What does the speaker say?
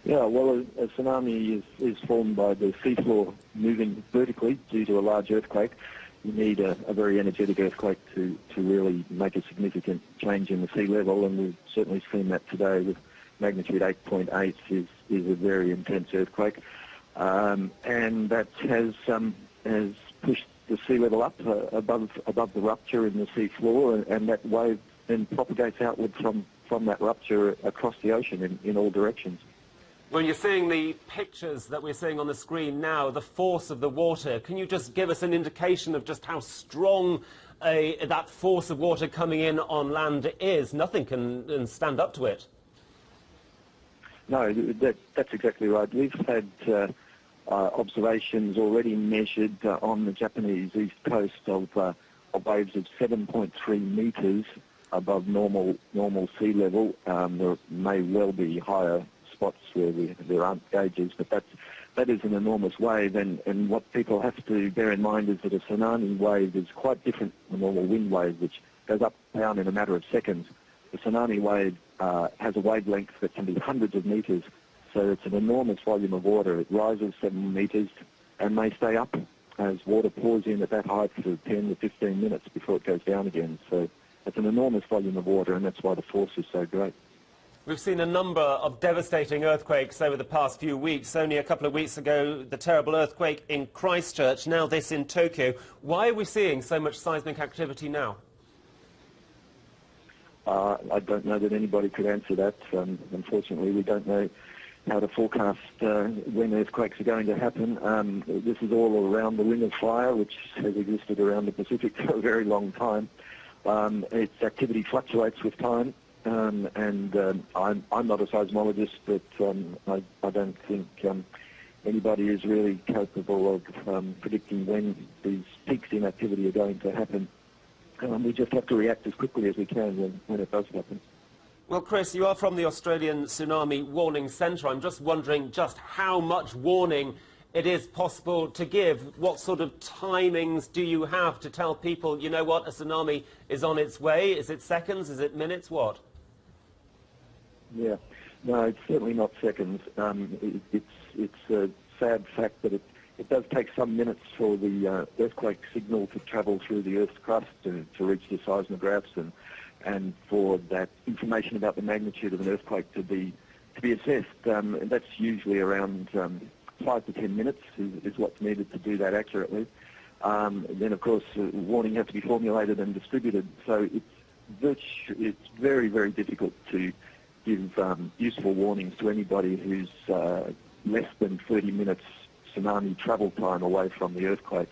Yeah, well, a tsunami is formed by the seafloor moving vertically due to a large earthquake. You need a very energetic earthquake to really make a significant change in the sea level, and we've certainly seen that today with magnitude 8.8 is a very intense earthquake. And that has pushed the sea level up above the rupture in the sea floor, and that wave then propagates outward from that rupture across the ocean in all directions. When you're seeing the pictures that we're seeing on the screen now, the force of the water, can you just give us an indication of just how strong that force of water coming in on land is? Nothing can stand up to it. No, that's exactly right. We've had observations already measured on the Japanese east coast of waves of 7.3 metres above normal sea level. There may well be higher spots where there aren't gauges, but that is an enormous wave, and what people have to bear in mind is that a tsunami wave is quite different from a normal wind wave, which goes up and down in a matter of seconds. The tsunami wave has a wavelength that can be hundreds of metres, so it's an enormous volume of water. It rises 7 metres and may stay up as water pours in at that height for 10 to 15 minutes before it goes down again. So it's an enormous volume of water, and that's why the force is so great. We've seen a number of devastating earthquakes over the past few weeks. Only a couple of weeks ago, the terrible earthquake in Christchurch, now this in Tokyo. Why are we seeing so much seismic activity now? I don't know that anybody could answer that. Unfortunately, we don't know how to forecast when earthquakes are going to happen. This is all around the Ring of Fire, which has existed around the Pacific for a very long time. Its activity fluctuates with time. I'm not a seismologist, but I don't think anybody is really capable of predicting when these peaks in activity are going to happen. We just have to react as quickly as we can when it does happen. Well, Chris, you are from the Australian Tsunami Warning Centre. I'm just wondering just how much warning it is possible to give. What sort of timings do you have to tell people, you know what, a tsunami is on its way? Is it seconds? Is it minutes? What? Yeah, no, it's certainly not seconds. It's a sad fact that it does take some minutes for the earthquake signal to travel through the Earth's crust to reach the seismographs and for that information about the magnitude of an earthquake to be assessed. And that's usually around 5 to 10 minutes is what's needed to do that accurately. Then, of course, warning has to be formulated and distributed. So it's very, very difficult to give useful warnings to anybody who's less than 30 minutes tsunami travel time away from the earthquake.